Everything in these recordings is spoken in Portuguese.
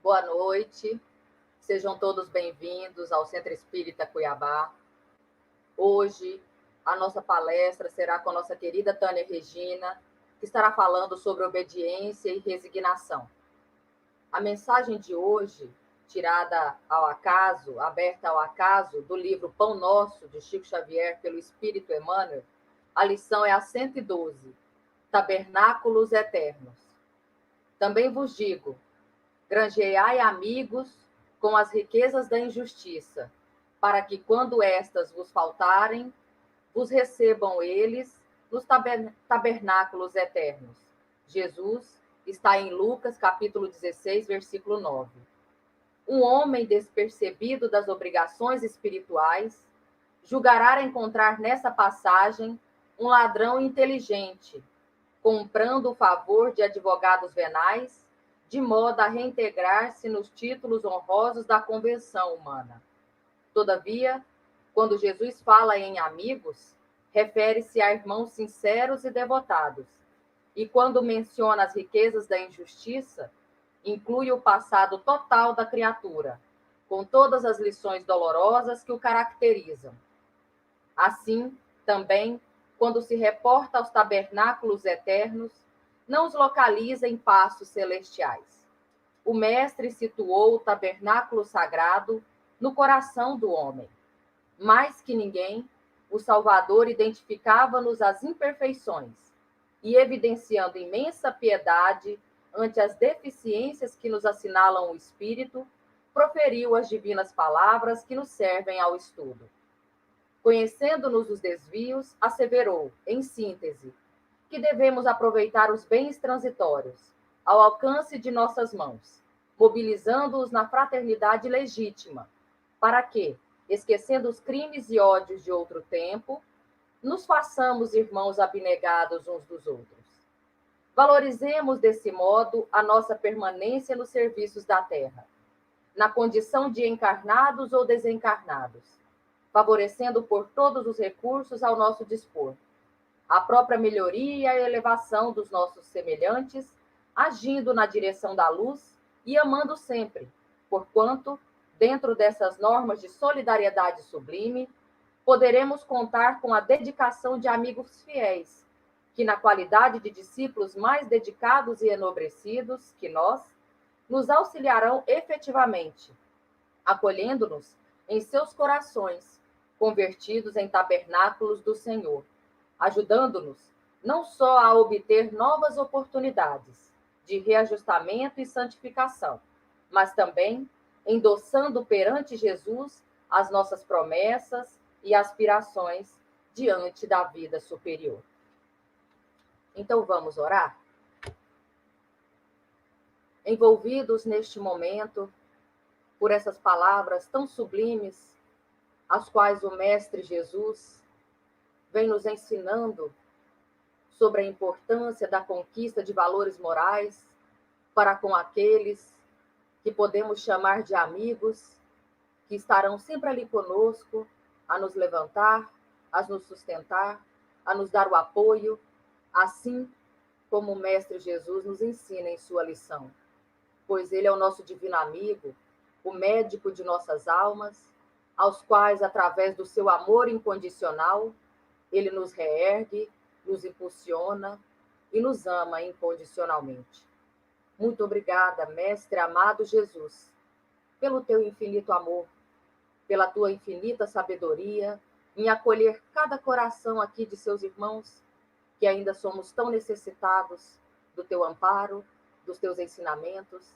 Boa noite, sejam todos bem-vindos ao Centro Espírita Cuiabá. Hoje, a nossa palestra será com a nossa querida Tânia Regina, que estará falando sobre obediência e resignação. A mensagem de hoje, tirada ao acaso, aberta ao acaso, do livro Pão Nosso, de Chico Xavier, pelo Espírito Emmanuel, a lição é a 112, Tabernáculos Eternos. Também vos digo, granjeai amigos com as riquezas da injustiça, para que, quando estas vos faltarem, vos recebam eles nos tabernáculos eternos. Jesus está em Lucas, capítulo 16, versículo 9. Um homem despercebido das obrigações espirituais julgará encontrar nessa passagem um ladrão inteligente, comprando o favor de advogados venais, de modo a reintegrar-se nos títulos honrosos da convenção humana. Todavia, quando Jesus fala em amigos, refere-se a irmãos sinceros e devotados. E quando menciona as riquezas da injustiça, inclui o passado total da criatura, com todas as lições dolorosas que o caracterizam. Assim, também, quando se reporta aos tabernáculos eternos, não os localiza em pastos celestiais. O Mestre situou o tabernáculo sagrado no coração do homem. Mais que ninguém, o Salvador identificava-nos as imperfeições e, evidenciando imensa piedade ante as deficiências que nos assinalam o Espírito, proferiu as divinas palavras que nos servem ao estudo. Conhecendo-nos os desvios, asseverou, em síntese, que devemos aproveitar os bens transitórios, ao alcance de nossas mãos, mobilizando-os na fraternidade legítima, para que, esquecendo os crimes e ódios de outro tempo, nos façamos irmãos abnegados uns dos outros. Valorizemos, desse modo, a nossa permanência nos serviços da terra, na condição de encarnados ou desencarnados, favorecendo por todos os recursos ao nosso dispor a própria melhoria e a elevação dos nossos semelhantes, agindo na direção da luz e amando sempre, porquanto, dentro dessas normas de solidariedade sublime, poderemos contar com a dedicação de amigos fiéis, que, na qualidade de discípulos mais dedicados e enobrecidos que nós, nos auxiliarão efetivamente, acolhendo-nos em seus corações, convertidos em tabernáculos do Senhor, ajudando-nos não só a obter novas oportunidades de reajustamento e santificação, mas também endossando perante Jesus as nossas promessas e aspirações diante da vida superior. Então vamos orar? Envolvidos neste momento por essas palavras tão sublimes, as quais o Mestre Jesus vem nos ensinando sobre a importância da conquista de valores morais para com aqueles que podemos chamar de amigos, que estarão sempre ali conosco, a nos levantar, a nos sustentar, a nos dar o apoio, assim como o Mestre Jesus nos ensina em sua lição. Pois ele é o nosso divino amigo, o médico de nossas almas, aos quais, através do seu amor incondicional, ele nos reergue, nos impulsiona e nos ama incondicionalmente. Muito obrigada, Mestre amado Jesus, pelo teu infinito amor, pela tua infinita sabedoria em acolher cada coração aqui de seus irmãos, que ainda somos tão necessitados do teu amparo, dos teus ensinamentos,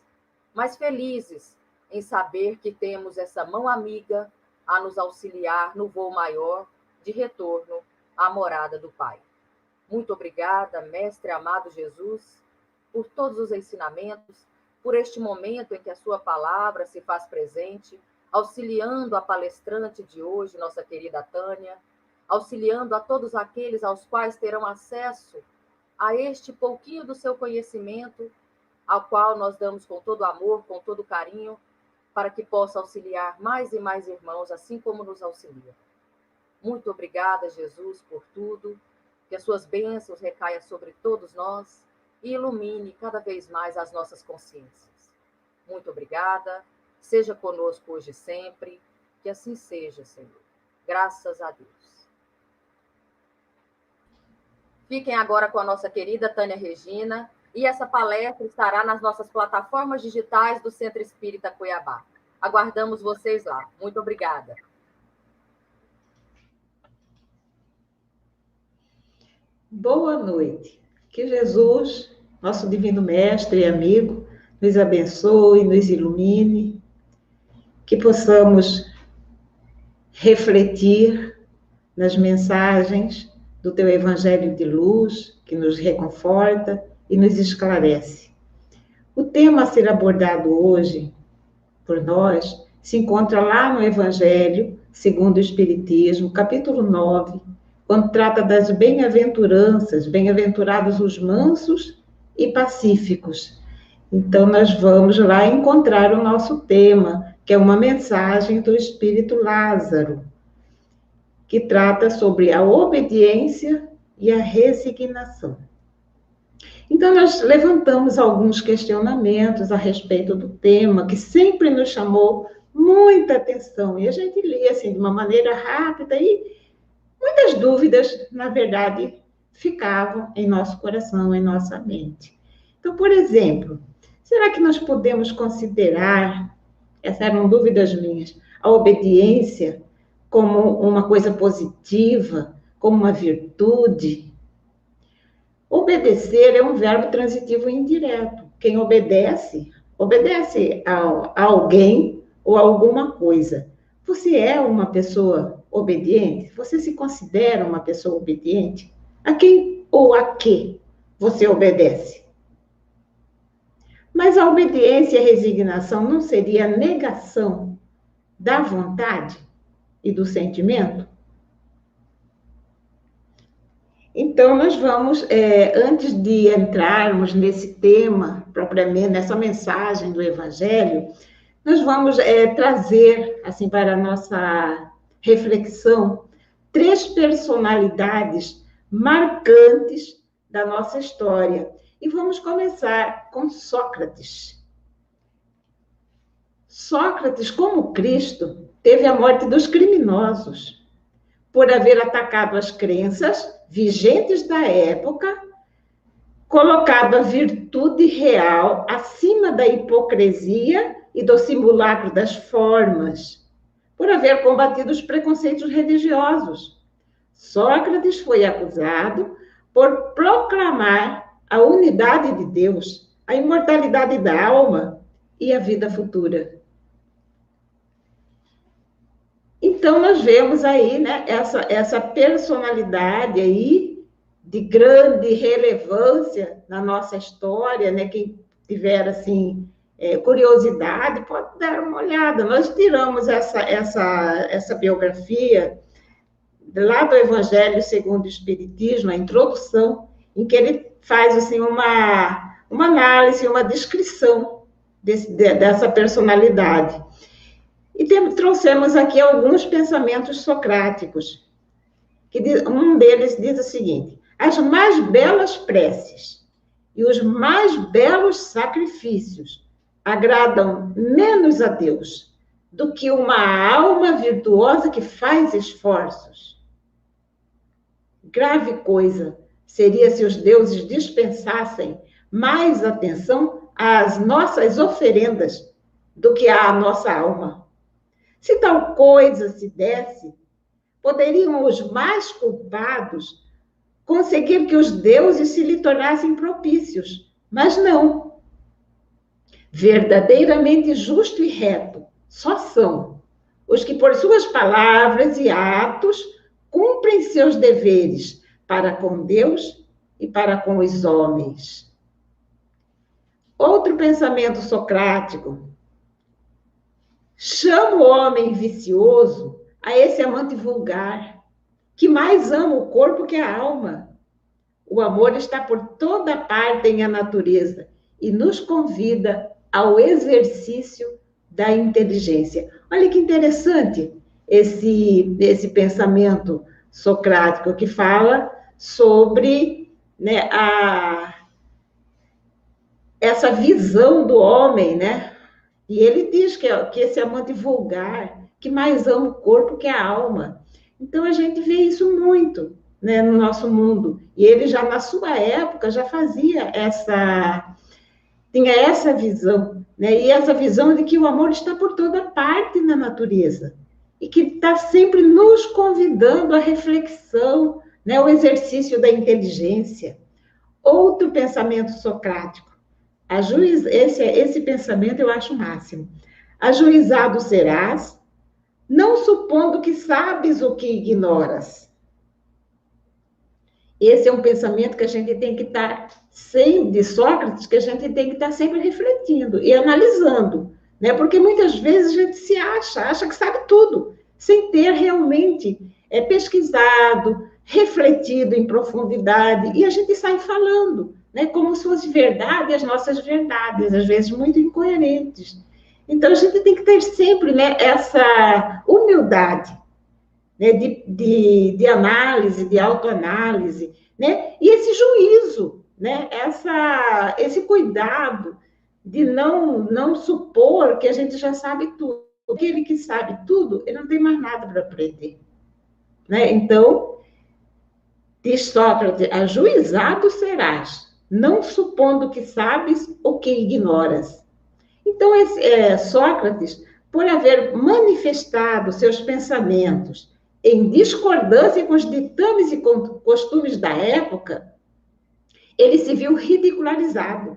mas felizes em saber que temos essa mão amiga a nos auxiliar no voo maior de retorno à morada do Pai. Muito obrigada, Mestre amado Jesus, por todos os ensinamentos, por este momento em que a sua palavra se faz presente, auxiliando a palestrante de hoje, nossa querida Tânia, auxiliando a todos aqueles aos quais terão acesso a este pouquinho do seu conhecimento, ao qual nós damos com todo amor, com todo carinho, para que possa auxiliar mais e mais irmãos, assim como nos auxilia. Muito obrigada, Jesus, por tudo, que as suas bênçãos recaiam sobre todos nós e ilumine cada vez mais as nossas consciências. Muito obrigada. Seja conosco hoje e sempre. Que assim seja, Senhor. Graças a Deus. Fiquem agora com a nossa querida Tânia Regina. E essa palestra estará nas nossas plataformas digitais do Centro Espírita Cuiabá. Aguardamos vocês lá. Muito obrigada. Boa noite. Que Jesus, nosso divino mestre e amigo, nos abençoe, nos ilumine, que possamos refletir nas mensagens do teu evangelho de luz, que nos reconforta e nos esclarece. O tema a ser abordado hoje por nós se encontra lá no Evangelho segundo o Espiritismo, capítulo 9, quando trata das bem-aventuranças, bem-aventurados os mansos e pacíficos. Então, nós vamos lá encontrar o nosso tema, que é uma mensagem do Espírito Lázaro, que trata sobre a obediência e a resignação. Então, nós levantamos alguns questionamentos a respeito do tema, que sempre nos chamou muita atenção, e a gente lia assim, de uma maneira rápida, e muitas dúvidas, na verdade, ficavam em nosso coração, em nossa mente. Então, por exemplo, será que nós podemos considerar, essas eram dúvidas minhas, a obediência como uma coisa positiva, como uma virtude? Obedecer é um verbo transitivo indireto. Quem obedece, obedece a alguém ou a alguma coisa. Você é uma pessoa obediente? Você se considera uma pessoa obediente? A quem ou a que você obedece? Mas a obediência e a resignação não seria a negação da vontade e do sentimento? Então, nós vamos, antes de entrarmos nesse tema, propriamente, nessa mensagem do Evangelho, nós vamos trazer, assim, para a nossa reflexão, 3 personalidades marcantes da nossa história. E vamos começar com Sócrates. Sócrates, como Cristo, teve a morte dos criminosos, por haver atacado as crenças vigentes da época, colocado a virtude real acima da hipocrisia e do simulacro das formas, por haver combatido os preconceitos religiosos. Sócrates foi acusado por proclamar a unidade de Deus, a imortalidade da alma e a vida futura. Então, nós vemos aí, né, essa personalidade aí de grande relevância na nossa história, né? Quem tiver, assim, curiosidade, pode dar uma olhada. Nós tiramos essa biografia lá do Evangelho segundo o Espiritismo, a introdução, em que ele faz, assim, uma análise, uma descrição dessa personalidade. E trouxemos aqui alguns pensamentos socráticos. Um deles diz o seguinte: as mais belas preces e os mais belos sacrifícios agradam menos a Deus do que uma alma virtuosa que faz esforços. Grave coisa seria se os deuses dispensassem mais atenção às nossas oferendas do que à nossa alma. Se tal coisa se desse, poderiam os mais culpados conseguir que os deuses se lhe tornassem propícios, mas não. Verdadeiramente justo e reto só são os que, por suas palavras e atos, cumprem seus deveres para com Deus e para com os homens. Outro pensamento socrático: chama o homem vicioso a esse amante vulgar, que mais ama o corpo que a alma. O amor está por toda parte em a natureza e nos convida ao exercício da inteligência. Olha que interessante esse pensamento socrático que fala sobre, né, essa visão do homem, né, E ele diz que esse amante vulgar, que mais ama o corpo que a alma. Então, a gente vê isso muito, né, no nosso mundo. E ele já, na sua época, já fazia tinha essa visão, né? E essa visão de que o amor está por toda parte na natureza. E que está sempre nos convidando à reflexão, né? O exercício da inteligência. Outro pensamento socrático. Esse pensamento eu acho o máximo. Ajuizado serás, não supondo que sabes o que ignoras. Esse é um pensamento que a gente tem que estar, de Sócrates, que a gente tem que estar sempre refletindo e analisando, né? Porque muitas vezes a gente acha que sabe tudo, sem ter realmente pesquisado, refletido em profundidade, e a gente sai falando, né? Como se fosse verdade as nossas verdades, às vezes muito incoerentes. Então, a gente tem que ter sempre, né, essa humildade, né, de análise, de autoanálise, né? E esse juízo, né? Esse cuidado de não supor que a gente já sabe tudo. Aquele que sabe tudo, ele não tem mais nada para aprender. Né? Então, diz Sócrates, ajuizado serás, não supondo que sabes o que ignoras. Então, Sócrates, por haver manifestado seus pensamentos em discordância com os ditames e costumes da época, ele se viu ridicularizado,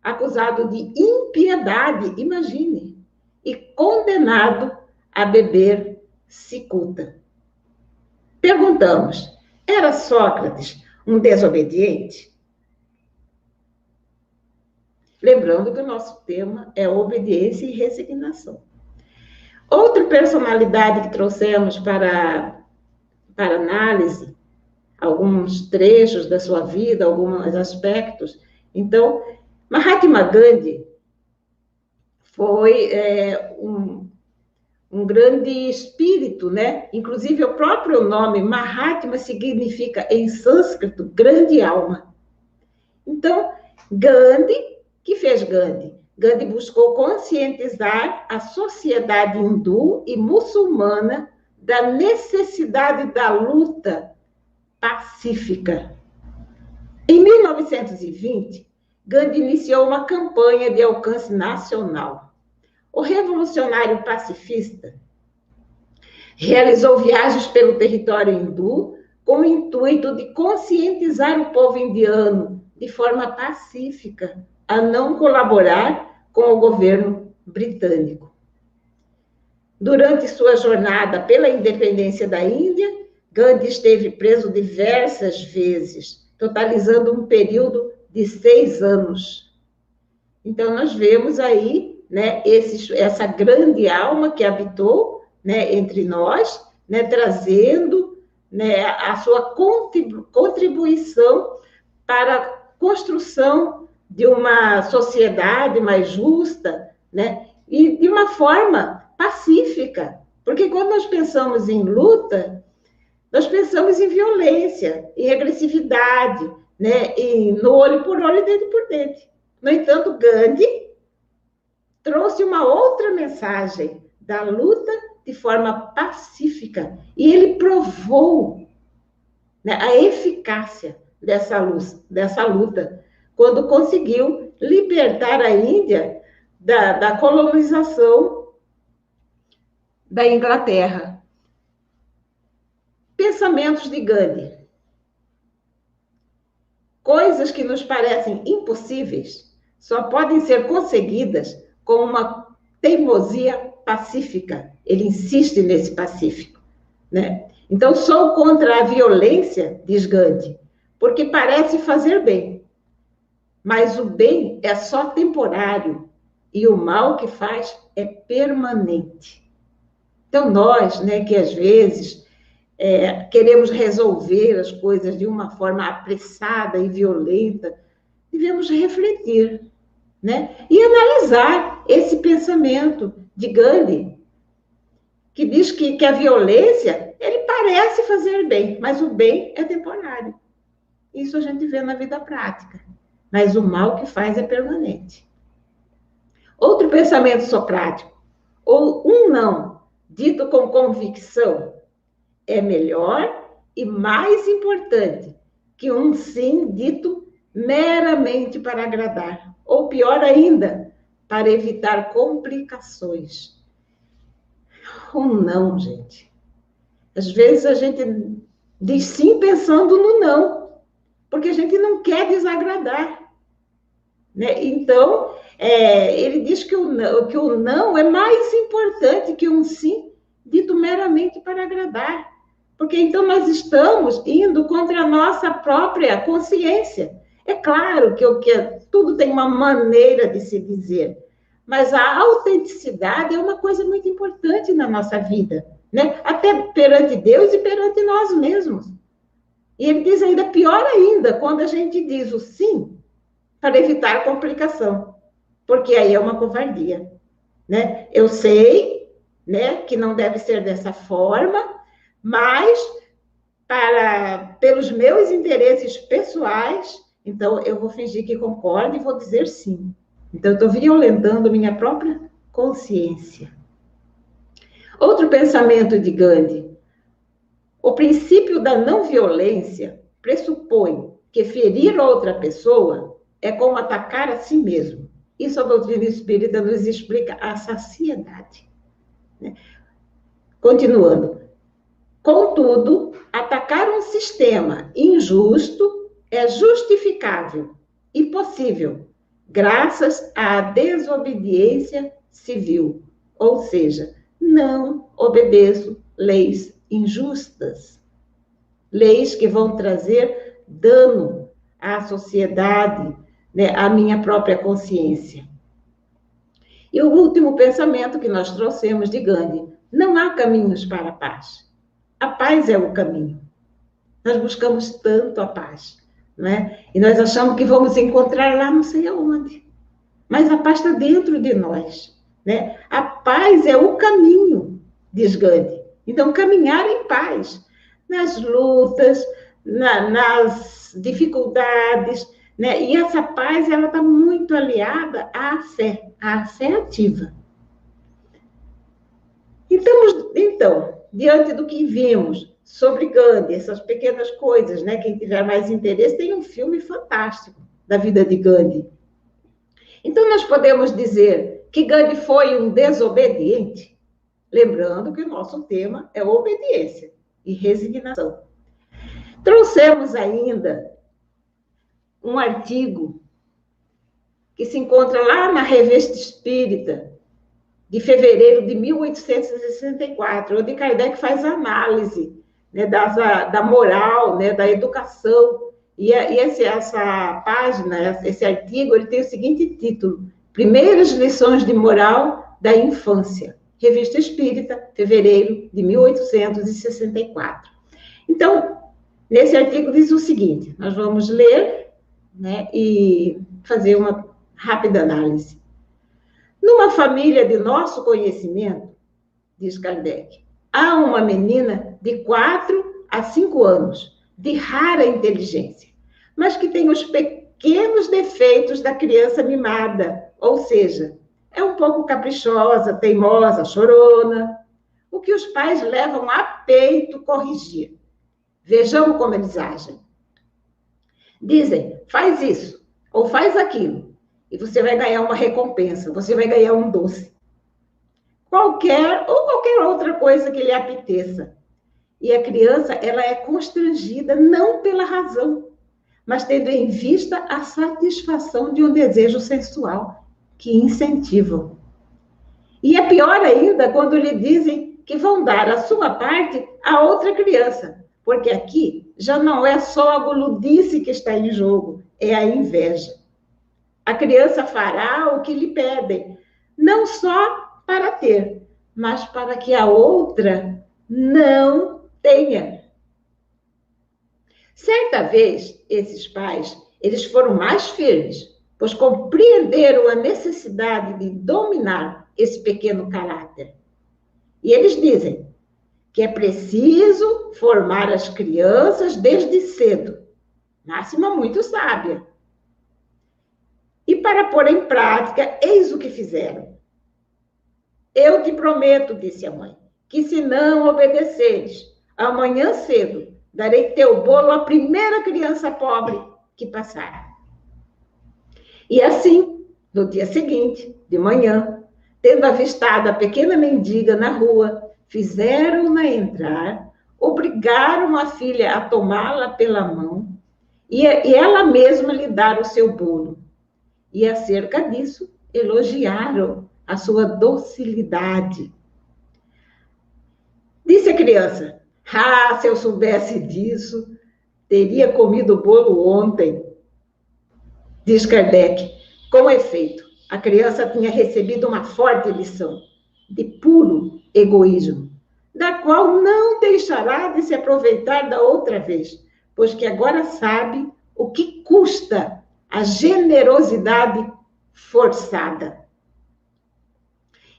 acusado de impiedade, imagine, e condenado a beber cicuta. Perguntamos, era Sócrates um desobediente? Lembrando que o nosso tema é obediência e resignação. Outra personalidade que trouxemos para análise, alguns trechos da sua vida, alguns aspectos. Então, Mahatma Gandhi foi um grande espírito, né? Inclusive, o próprio nome Mahatma significa, em sânscrito, grande alma. Então, Gandhi, que fez Gandhi? Gandhi buscou conscientizar a sociedade hindu e muçulmana da necessidade da luta pacífica. Em 1920, Gandhi iniciou uma campanha de alcance nacional. O revolucionário pacifista realizou viagens pelo território hindu com o intuito de conscientizar o povo indiano de forma pacífica a não colaborar com o governo britânico. Durante sua jornada pela independência da Índia, Gandhi esteve preso diversas vezes, totalizando um período de 6 anos. Então, nós vemos aí, né, essa grande alma que habitou, né, entre nós, né, trazendo, né, a sua contribuição para a construção de uma sociedade mais justa, né, e de uma forma pacífica. Porque quando nós pensamos em luta, nós pensamos em violência, em agressividade, né, no olho por olho e dente por dente. No entanto, Gandhi trouxe uma outra mensagem da luta de forma pacífica. E ele provou, né, a eficácia dessa luta, quando conseguiu libertar a Índia da colonização da Inglaterra. Pensamentos de Gandhi. Coisas que nos parecem impossíveis só podem ser conseguidas com uma teimosia pacífica. Ele insiste nesse pacífico, né? Então, sou contra a violência, diz Gandhi, porque parece fazer bem. Mas o bem é só temporário e o mal que faz é permanente. Então, nós, né, que às vezes queremos resolver as coisas de uma forma apressada e violenta, devemos refletir, né? E analisar esse pensamento de Gandhi, que diz que a violência, ele parece fazer bem, mas o bem é temporário. Isso a gente vê na vida prática. Mas o mal que faz é permanente. Outro pensamento socrático, ou um não, dito com convicção, é melhor e mais importante que um sim dito meramente para agradar, ou pior ainda, para evitar complicações. Um não, gente. Às vezes a gente diz sim pensando no não, porque a gente não quer desagradar, né? Então, ele diz que o não é mais importante que um sim dito meramente para agradar, porque então nós estamos indo contra a nossa própria consciência. É claro que tudo tem uma maneira de se dizer, mas a autenticidade é uma coisa muito importante na nossa vida, né? Até perante Deus e perante nós mesmos. E ele diz ainda, pior ainda, quando a gente diz o sim para evitar complicação, porque aí é uma covardia, né? Eu sei, né, que não deve ser dessa forma, mas pelos meus interesses pessoais, então eu vou fingir que concordo e vou dizer sim. Então eu estou violentando minha própria consciência. Outro pensamento de Gandhi: o princípio da não violência pressupõe que ferir outra pessoa é como atacar a si mesmo. Isso a doutrina espírita nos explica a saciedade. Continuando. Contudo, atacar um sistema injusto é justificável e possível, graças à desobediência civil. Ou seja, não obedeço leis injustas. Leis que vão trazer dano à sociedade, né, à minha própria consciência. E o último pensamento que nós trouxemos de Gandhi: não há caminhos para a paz. A paz é o caminho. Nós buscamos tanto a paz, né? E nós achamos que vamos encontrar lá não sei aonde. Mas a paz está dentro de nós, né? A paz é o caminho, diz Gandhi. Então, caminhar em paz, nas lutas, nas dificuldades, né? E essa paz, ela está muito aliada à fé ativa. Então, diante do que vimos sobre Gandhi, essas pequenas coisas, né? Quem tiver mais interesse, tem um filme fantástico da vida de Gandhi. Então, nós podemos dizer que Gandhi foi um desobediente, lembrando que o nosso tema é obediência e resignação. Trouxemos ainda um artigo que se encontra lá na Revista Espírita, de fevereiro de 1864, onde Kardec faz análise, né, da moral, né, da educação. E essa página, esse artigo, ele tem o seguinte título: Primeiras lições de moral da infância. Revista Espírita, fevereiro de 1864. Então, nesse artigo diz o seguinte, nós vamos ler, né, e fazer uma rápida análise. Numa família de nosso conhecimento, diz Kardec, há uma menina de 4 a 5 anos, de rara inteligência, mas que tem os pequenos defeitos da criança mimada, ou seja, é um pouco caprichosa, teimosa, chorona, o que os pais levam a peito corrigir. Vejamos como eles agem. Dizem, faz isso, ou faz aquilo, e você vai ganhar uma recompensa, você vai ganhar um doce. Qualquer outra coisa que lhe apeteça. E a criança, ela é constrangida não pela razão, mas tendo em vista a satisfação de um desejo sensual que incentivam. E é pior ainda quando lhe dizem que vão dar a sua parte a outra criança, porque aqui já não é só a guludice que está em jogo, é a inveja. A criança fará o que lhe pedem, não só para ter, mas para que a outra não tenha. Certa vez, esses pais, eles foram mais firmes, pois compreenderam a necessidade de dominar esse pequeno caráter. E eles dizem que é preciso formar as crianças desde cedo. Máxima muito sábia. E para pôr em prática, eis o que fizeram. Eu te prometo, disse a mãe, que se não obedeceres, amanhã cedo darei teu bolo à primeira criança pobre que passar. E assim, no dia seguinte, de manhã, tendo avistado a pequena mendiga na rua, fizeram-na entrar, obrigaram a filha a tomá-la pela mão e ela mesma lhe dar o seu bolo. E acerca disso, elogiaram a sua docilidade. Disse a criança: ah, se eu soubesse disso, teria comido o bolo ontem. Diz Kardec: com efeito, a criança tinha recebido uma forte lição de puro egoísmo, da qual não deixará de se aproveitar da outra vez, pois que agora sabe o que custa a generosidade forçada.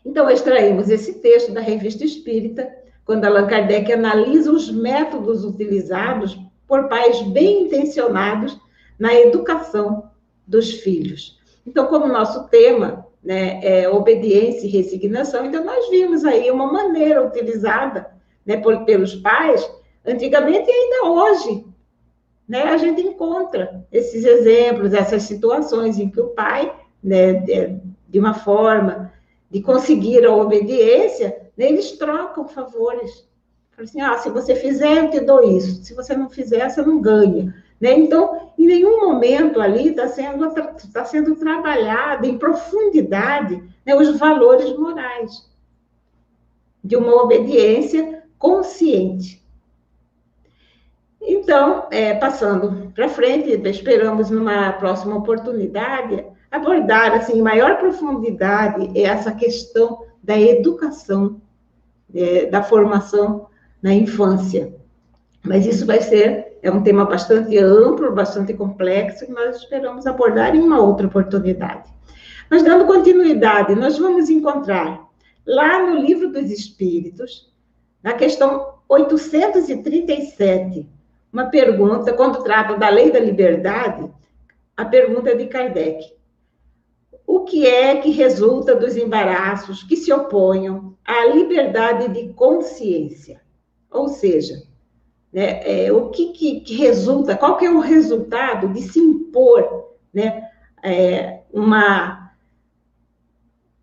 Então, extraímos esse texto da Revista Espírita, quando Allan Kardec analisa os métodos utilizados por pais bem intencionados na educação dos filhos. Então, como nosso tema, né, é obediência e resignação, então nós vimos aí uma maneira utilizada, né, pelos pais, antigamente e ainda hoje, né, a gente encontra esses exemplos, essas situações em que o pai, né, de uma forma de conseguir a obediência, né, eles trocam favores. Assim, se você fizer, eu te dou isso. Se você não fizer, você não ganha. Né? Então, em nenhum momento ali está sendo trabalhado em profundidade, né, os valores morais de uma obediência consciente. Então, passando para frente, esperamos numa próxima oportunidade abordar assim, em maior profundidade essa questão da educação, da formação na infância. Mas isso vai ser um tema bastante amplo, bastante complexo, que nós esperamos abordar em uma outra oportunidade. Mas, dando continuidade, nós vamos encontrar lá no Livro dos Espíritos, na questão 837, uma pergunta, quando trata da lei da liberdade, a pergunta de Kardec: o que é que resulta dos embaraços que se oponham à liberdade de consciência? Ou seja, né, o que resulta, qual que é o resultado de se impor, né,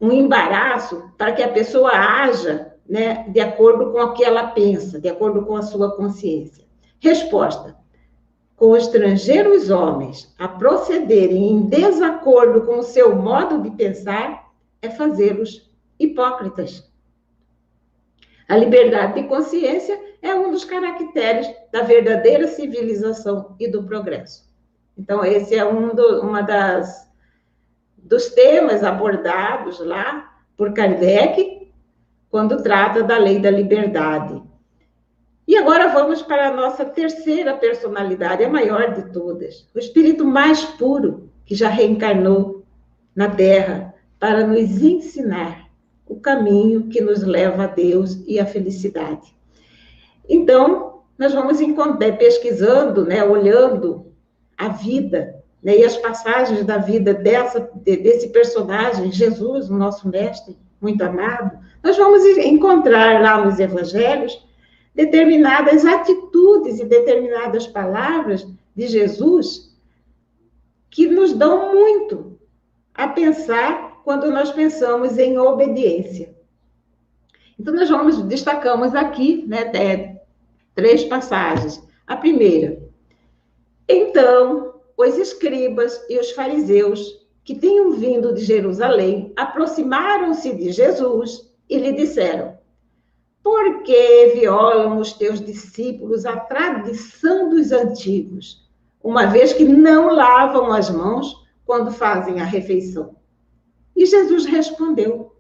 um embaraço para que a pessoa haja, né, de acordo com o que ela pensa, de acordo com a sua consciência? Resposta: constranger os homens a procederem em desacordo com o seu modo de pensar é fazê-los hipócritas. A liberdade de consciência é um dos caracteres da verdadeira civilização e do progresso. Então, esse é dos temas abordados lá por Kardec, quando trata da lei da liberdade. E agora vamos para a nossa terceira personalidade, a maior de todas, o espírito mais puro que já reencarnou na Terra para nos ensinar o caminho que nos leva a Deus e à felicidade. Então, nós vamos pesquisando, né, olhando a vida, né, e as passagens da vida desse personagem, Jesus, o nosso mestre, muito amado. Nós vamos encontrar lá nos evangelhos determinadas atitudes e determinadas palavras de Jesus que nos dão muito a pensar quando nós pensamos em obediência. Então, nós destacamos aqui, né, 3 passagens. A primeira: então, os escribas e os fariseus que tinham vindo de Jerusalém aproximaram-se de Jesus e lhe disseram: por que violam os teus discípulos a tradição dos antigos, uma vez que não lavam as mãos quando fazem a refeição? E Jesus respondeu: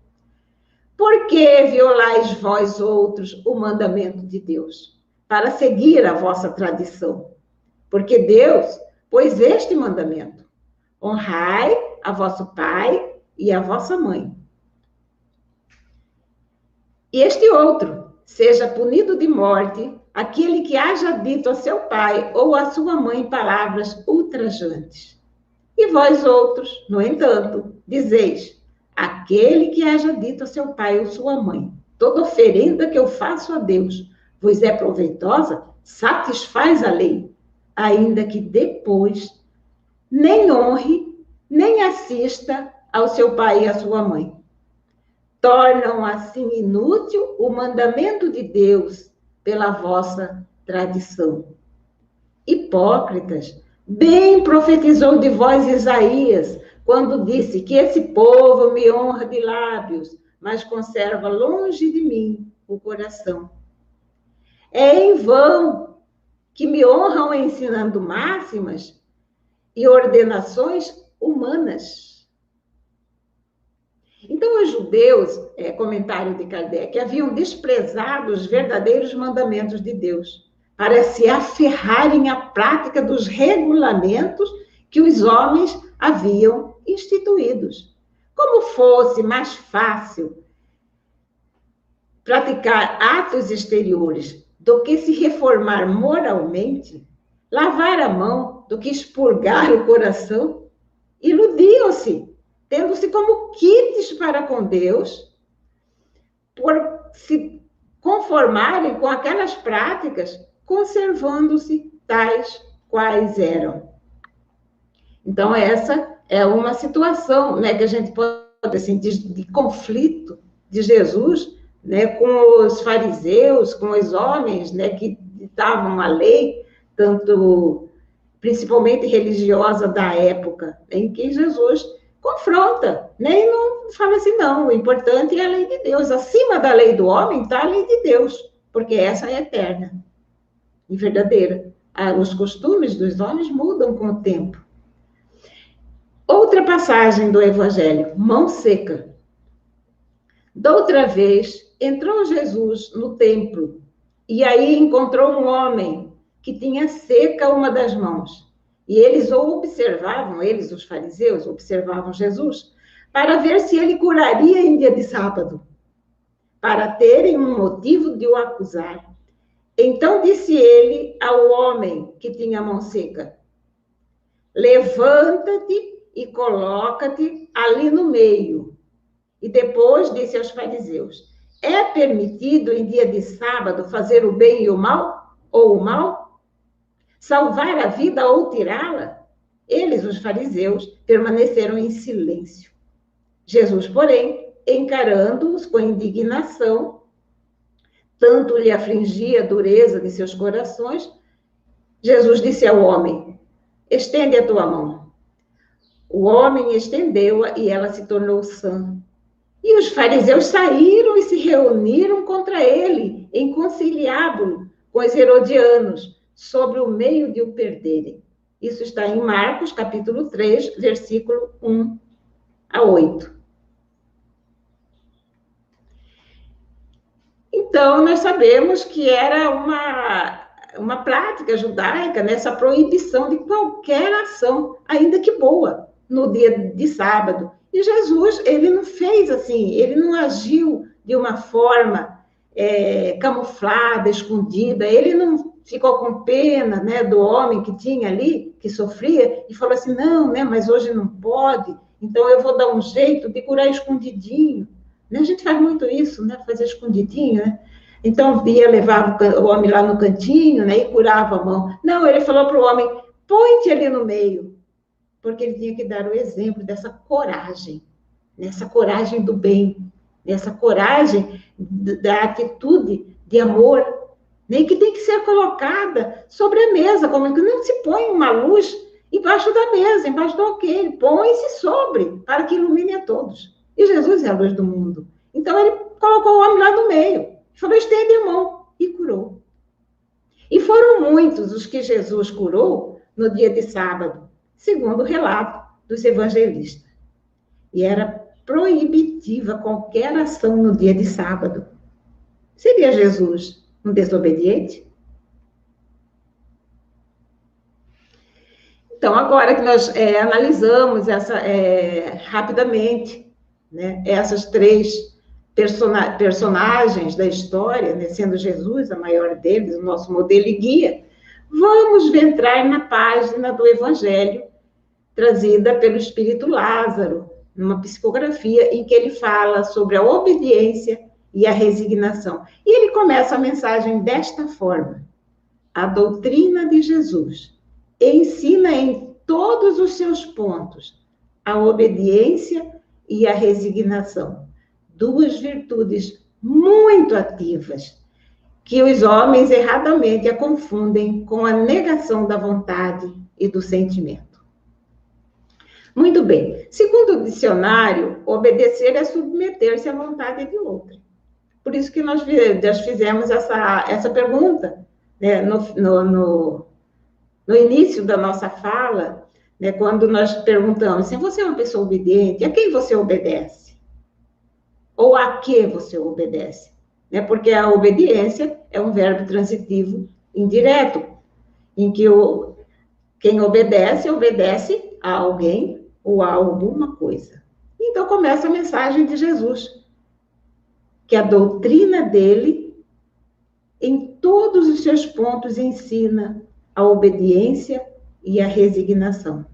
por que violais vós outros o mandamento de Deus, para seguir a vossa tradição? Porque Deus pôs este mandamento: honrai a vosso pai e a vossa mãe. E este outro: seja punido de morte aquele que haja dito a seu pai ou a sua mãe palavras ultrajantes. E vós outros, no entanto, dizeis: aquele que haja dito a seu pai ou sua mãe, toda oferenda que eu faço a Deus vos é proveitosa, satisfaz a lei, ainda que depois nem honre, nem assista ao seu pai e à sua mãe. Tornam assim inútil o mandamento de Deus pela vossa tradição. Hipócritas, bem profetizou de vós Isaías, quando disse que esse povo me honra de lábios, mas conserva longe de mim o coração. É em vão que me honram ensinando máximas e ordenações humanas. Então, os judeus, comentário de Kardec, haviam desprezado os verdadeiros mandamentos de Deus para se aferrarem à prática dos regulamentos que os homens haviam instituídos. Como fosse mais fácil praticar atos exteriores do que se reformar moralmente, lavar a mão do que expurgar o coração, iludiam-se, tendo-se como quites para com Deus, por se conformarem com aquelas práticas, conservando-se tais quais eram. Então, essa é uma situação, né, que a gente pode sentir de conflito de Jesus, né, com os fariseus, com os homens, né, que ditavam a lei, tanto principalmente religiosa da época, em que Jesus confronta, né, e não fala assim, não, o importante é a lei de Deus, acima da lei do homem está a lei de Deus, porque essa é eterna e verdadeira. Os costumes dos homens mudam com o tempo. Outra passagem do Evangelho, mão seca. Doutra vez, entrou Jesus no templo e aí encontrou um homem que tinha seca uma das mãos. E eles observavam, os fariseus, observavam Jesus, para ver se ele curaria em dia de sábado, para terem um motivo de o acusar. Então disse ele ao homem que tinha a mão seca: levanta-te e coloca-te ali no meio. E depois disse aos fariseus: é permitido em dia de sábado fazer o bem e o mal? Ou o mal? Salvar a vida ou tirá-la? Eles, os fariseus, permaneceram em silêncio. Jesus, porém, encarando-os com indignação, tanto lhe afligia a dureza de seus corações, Jesus disse ao homem: estende a tua mão. O homem estendeu-a e ela se tornou sã. E os fariseus saíram e se reuniram contra ele, em conciliábulo com os herodianos, sobre o meio de o perderem. Isso está em Marcos, capítulo 3, versículo 1 a 8. Então, nós sabemos que era uma prática judaica, nessa proibição de qualquer ação, ainda que boa, no dia de sábado. E Jesus, ele não fez assim, ele não agiu de uma forma camuflada, escondida, ele não ficou com pena, né, do homem que tinha ali, que sofria, e falou assim, não, né, mas hoje não pode, então eu vou dar um jeito de curar escondidinho. A gente faz muito isso, né, fazer escondidinho, né? Então, ia levar o homem lá no cantinho, né, e curava a mão. Não, ele falou para o homem, põe-te ali no meio, porque ele tinha que dar o exemplo dessa coragem, nessa coragem do bem, nessa coragem da atitude de amor, né, que tem que ser colocada sobre a mesa, como que não se põe uma luz embaixo da mesa, embaixo do alqueire, põe-se sobre, para que ilumine a todos. E Jesus é a luz do mundo. Então, ele colocou o homem lá no meio, falou, estende a mão, e curou. E foram muitos os que Jesus curou no dia de sábado, segundo o relato dos evangelistas. E era proibitiva qualquer ação no dia de sábado. Seria Jesus um desobediente? Então, agora que nós analisamos rapidamente, né, essas três personagens da história, né, sendo Jesus a maior deles, o nosso modelo e guia, vamos entrar na página do Evangelho trazida pelo Espírito Lázaro, numa psicografia em que ele fala sobre a obediência e a resignação. E ele começa a mensagem desta forma: a doutrina de Jesus ensina em todos os seus pontos a obediência e a resignação, duas virtudes muito ativas, que os homens erradamente a confundem com a negação da vontade e do sentimento. Muito bem. Segundo o dicionário, obedecer é submeter-se à vontade de outra. Por isso que nós fizemos essa pergunta, né, no início da nossa fala, né, quando nós perguntamos se você é uma pessoa obediente, a quem você obedece? Ou a que você obedece? Né, porque a obediência é um verbo transitivo indireto, em que quem obedece a alguém ou a alguma coisa. Então começa a mensagem de Jesus, que a doutrina dele, em todos os seus pontos, ensina a obediência e a resignação.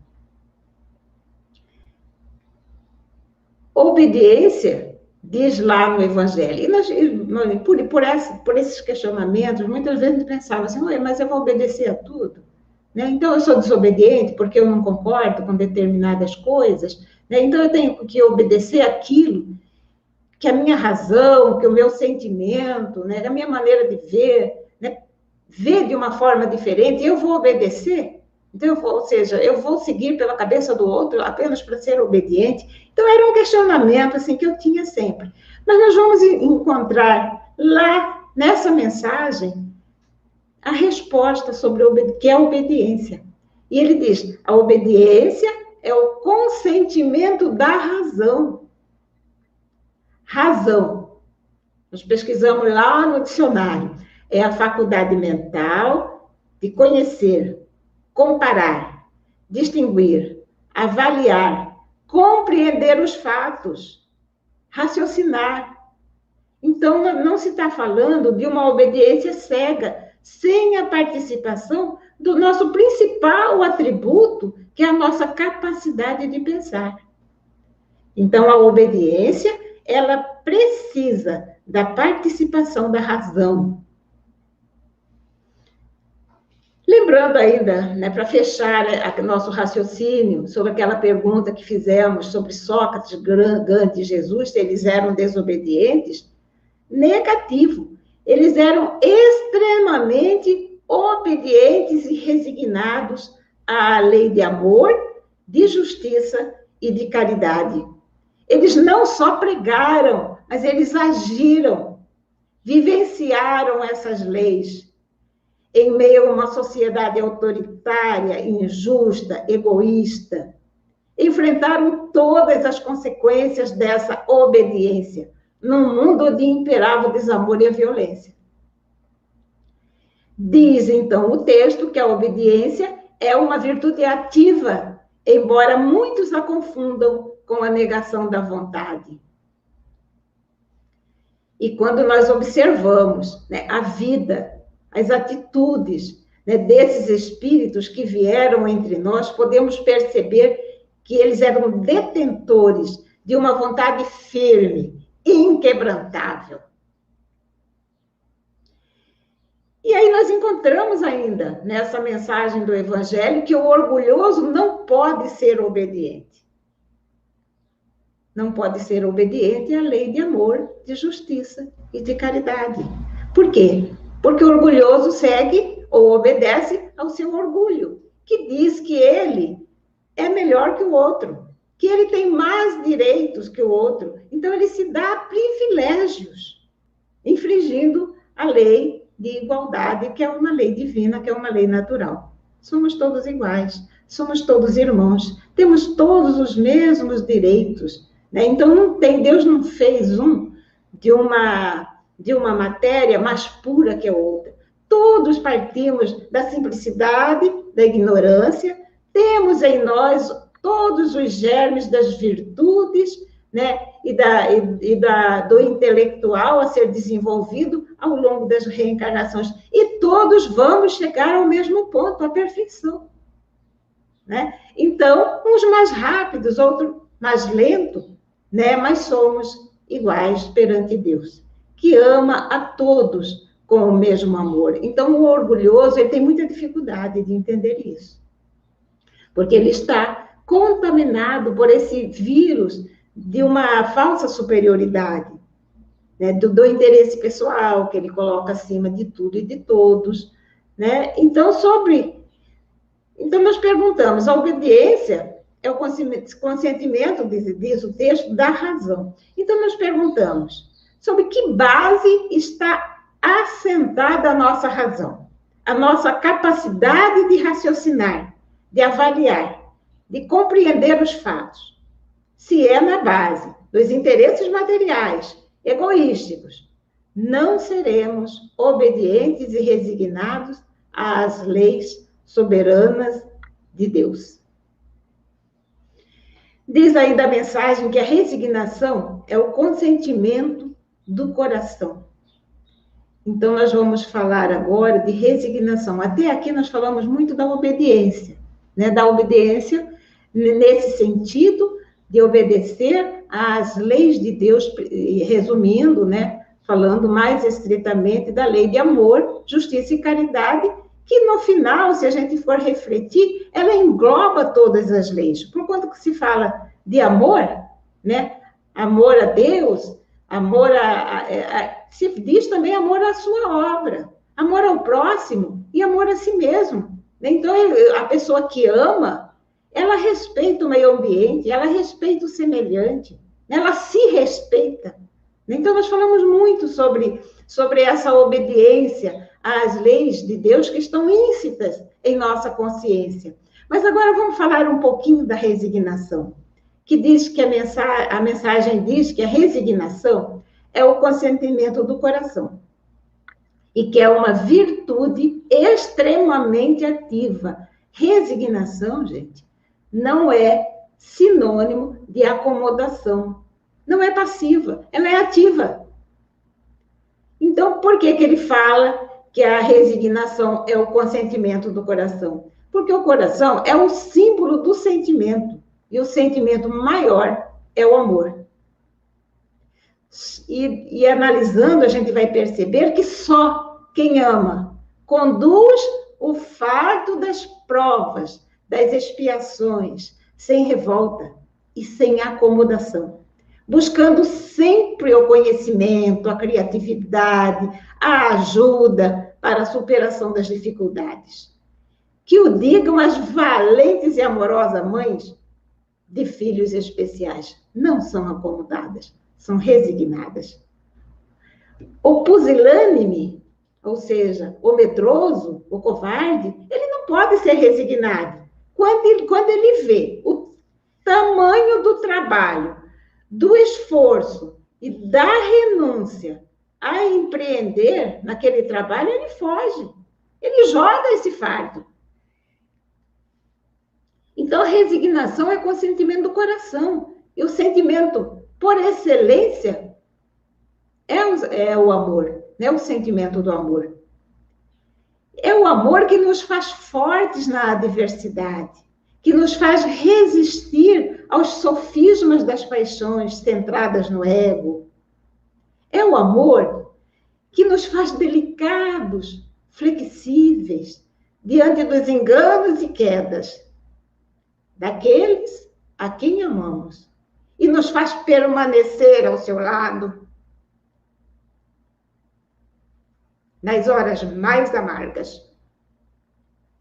Obediência, diz lá no Evangelho, e por esses questionamentos, muitas vezes pensava assim, mas eu vou obedecer a tudo? Né? Então, eu sou desobediente porque eu não concordo com determinadas coisas, né? Então, eu tenho que obedecer aquilo que a minha razão, que o meu sentimento, né? A minha maneira de ver, né? Ver de uma forma diferente, eu vou obedecer? Então, eu vou seguir pela cabeça do outro apenas para ser obediente? Então, era um questionamento assim, que eu tinha sempre. Mas nós vamos encontrar lá, nessa mensagem, a resposta sobre o que é a obediência. E ele diz, a obediência é o consentimento da razão. Razão. Nós pesquisamos lá no dicionário. É a faculdade mental de conhecer, comparar, distinguir, avaliar, compreender os fatos, raciocinar. Então, não se está falando de uma obediência cega, sem a participação do nosso principal atributo, que é a nossa capacidade de pensar. Então, a obediência, ela precisa da participação da razão. Lembrando ainda, né, para fechar nosso raciocínio sobre aquela pergunta que fizemos sobre Sócrates, Gandhi e Jesus, se eles eram desobedientes, negativo. Eles eram extremamente obedientes e resignados à lei de amor, de justiça e de caridade. Eles não só pregaram, mas eles agiram, vivenciaram essas leis em meio a uma sociedade autoritária, injusta, egoísta. Enfrentaram todas as consequências dessa obediência, num mundo onde imperava o desamor e a violência. Diz, então, o texto que a obediência é uma virtude ativa, embora muitos a confundam com a negação da vontade. E quando nós observamos, né, a vida, as atitudes, né, desses espíritos que vieram entre nós, podemos perceber que eles eram detentores de uma vontade firme, inquebrantável. E aí nós encontramos ainda nessa mensagem do Evangelho que o orgulhoso não pode ser obediente. Não pode ser obediente à lei de amor, de justiça e de caridade. Por quê? Porque o orgulhoso segue ou obedece ao seu orgulho, que diz que ele é melhor que o outro, que ele tem mais direitos que o outro. Então, ele se dá privilégios, infringindo a lei de igualdade, que é uma lei divina, que é uma lei natural. Somos todos iguais, somos todos irmãos, temos todos os mesmos direitos, né? Então, Deus não fez de uma matéria mais pura que a outra. Todos partimos da simplicidade, da ignorância, temos em nós todos os germes das virtudes, né, do intelectual a ser desenvolvido ao longo das reencarnações. E todos vamos chegar ao mesmo ponto, à perfeição. né? Então, uns mais rápidos, outros mais lentos, né? Mas somos iguais perante Deus, que ama a todos com o mesmo amor. Então, o orgulhoso, ele tem muita dificuldade de entender isso, porque ele está contaminado por esse vírus de uma falsa superioridade, né? Do interesse pessoal, que ele coloca acima de tudo e de todos, né? Então, nós perguntamos, a obediência é o consentimento, diz o texto, da razão. Então, nós perguntamos, sobre que base está assentada a nossa razão? A nossa capacidade de raciocinar, de avaliar, de compreender os fatos. Se é na base dos interesses materiais, egoísticos, não seremos obedientes e resignados às leis soberanas de Deus. Diz ainda a mensagem que a resignação é o consentimento do coração. Então, nós vamos falar agora de resignação. Até aqui nós falamos muito da obediência, né? Da obediência nesse sentido de obedecer às leis de Deus, resumindo, né? Falando mais estritamente da lei de amor, justiça e caridade, que no final, se a gente for refletir, ela engloba todas as leis. Porquanto que se fala de amor, né? Amor a Deus, amor se diz também amor à sua obra, amor ao próximo e amor a si mesmo. Então, a pessoa que ama, ela respeita o meio ambiente, ela respeita o semelhante, ela se respeita. Então, nós falamos muito sobre essa obediência às leis de Deus que estão íncitas em nossa consciência. Mas agora vamos falar um pouquinho da resignação, que diz que a mensagem diz que a resignação é o consentimento do coração e que é uma virtude extremamente ativa. Resignação, gente, não é sinônimo de acomodação, não é passiva, ela é ativa. Então, por que ele fala que a resignação é o consentimento do coração? Porque o coração é o símbolo do sentimento, e o sentimento maior é o amor. E analisando, a gente vai perceber que só quem ama conduz o fardo das provas, das expiações, sem revolta e sem acomodação, buscando sempre o conhecimento, a criatividade, a ajuda para a superação das dificuldades. Que o digam as valentes e amorosas mães de filhos especiais, não são acomodadas, são resignadas. O pusilânime, ou seja, o medroso, o covarde, ele não pode ser resignado. Quando ele vê o tamanho do trabalho, do esforço e da renúncia a empreender naquele trabalho, ele foge. Ele joga esse fardo. Então, a resignação é consentimento do coração. E o sentimento, por excelência, é o amor, né? O sentimento do amor. É o amor que nos faz fortes na adversidade, que nos faz resistir aos sofismas das paixões centradas no ego. É o amor que nos faz delicados, flexíveis, diante dos enganos e quedas daqueles a quem amamos, e nos faz permanecer ao seu lado nas horas mais amargas,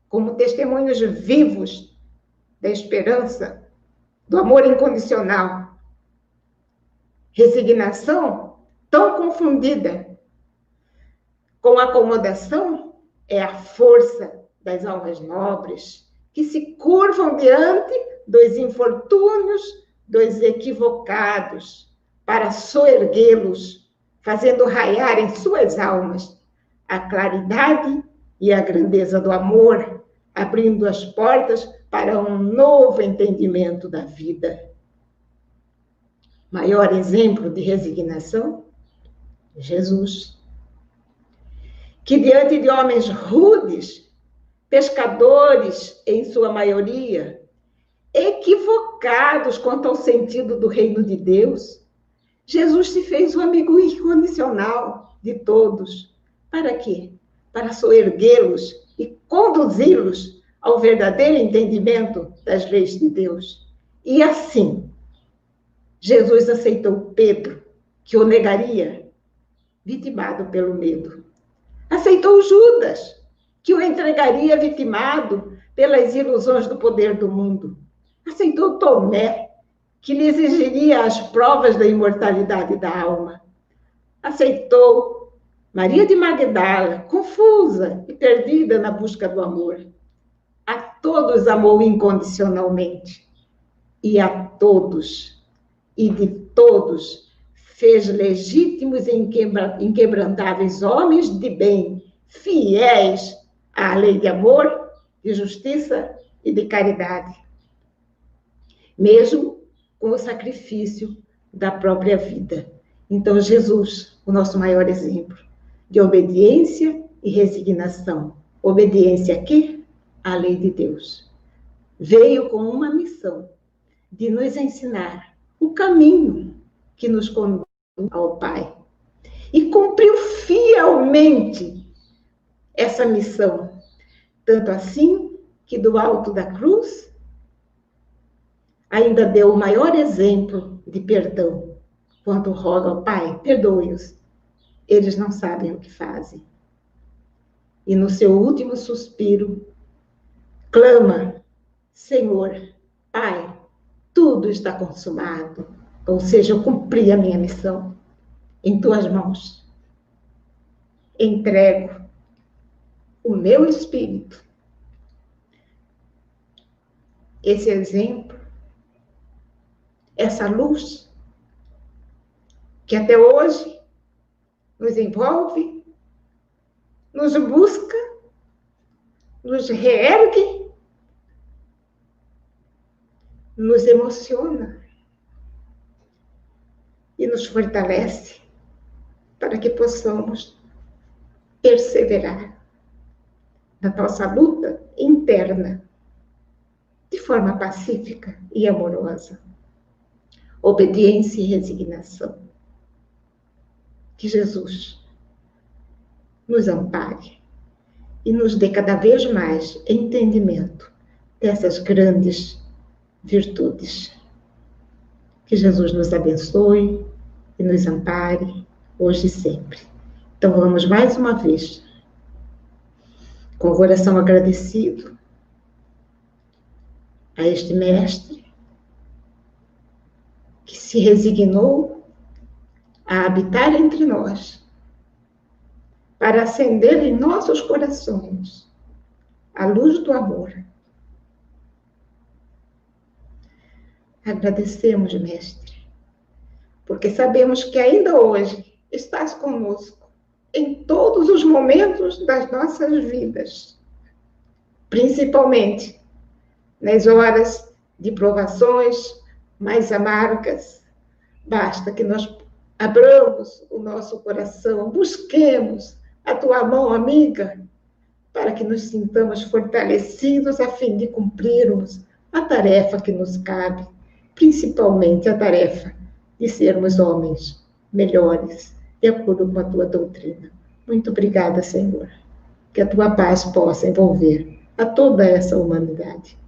como testemunhos vivos da esperança, do amor incondicional. Resignação, tão confundida com acomodação, é a força das almas nobres que se curvam diante dos infortúnios dos equivocados para soerguê-los, fazendo raiar em suas almas a claridade e a grandeza do amor, abrindo as portas para um novo entendimento da vida. Maior exemplo de resignação? Jesus, que diante de homens rudes, pescadores, em sua maioria, equivocados quanto ao sentido do reino de Deus, Jesus se fez um amigo incondicional de todos. Para quê? Para soerguê-los e conduzi-los ao verdadeiro entendimento das leis de Deus. E assim, Jesus aceitou Pedro, que o negaria, vitimado pelo medo. Aceitou Judas, que o entregaria vitimado pelas ilusões do poder do mundo. Aceitou Tomé, que lhe exigiria as provas da imortalidade da alma. Aceitou Maria de Magdala, confusa e perdida na busca do amor. A todos amou incondicionalmente. E a todos, e de todos, fez legítimos e inquebrantáveis homens de bem, fiéis à lei de amor, de justiça e de caridade. Mesmo com o sacrifício da própria vida. Então, Jesus, o nosso maior exemplo de obediência e resignação. Obediência a quê? À lei de Deus. Veio com uma missão de nos ensinar o caminho que nos conduz ao Pai. E cumpriu fielmente essa missão. Tanto assim que do alto da cruz ainda deu o maior exemplo de perdão, quando roga ao Pai, perdoe-os, eles não sabem o que fazem. E no seu último suspiro, clama, Senhor, Pai, tudo está consumado, ou seja, eu cumpri a minha missão, em tuas mãos. Entrego o meu espírito. Esse exemplo, essa luz, que até hoje nos envolve, nos busca, nos reergue, nos emociona e nos fortalece para que possamos perseverar na nossa luta interna de forma pacífica e amorosa. Obediência e resignação. Que Jesus nos ampare e nos dê cada vez mais entendimento dessas grandes virtudes. Que Jesus nos abençoe e nos ampare hoje e sempre. Então vamos mais uma vez, com o coração agradecido a este mestre que se resignou a habitar entre nós, para acender em nossos corações a luz do amor. Agradecemos, mestre, porque sabemos que ainda hoje estás conosco em todos os momentos das nossas vidas, principalmente nas horas de provações mais amargas. Basta que nós abramos o nosso coração, busquemos a tua mão amiga, para que nos sintamos fortalecidos a fim de cumprirmos a tarefa que nos cabe, principalmente a tarefa de sermos homens melhores, de acordo com a tua doutrina. Muito obrigada, Senhor. Que a tua paz possa envolver a toda essa humanidade.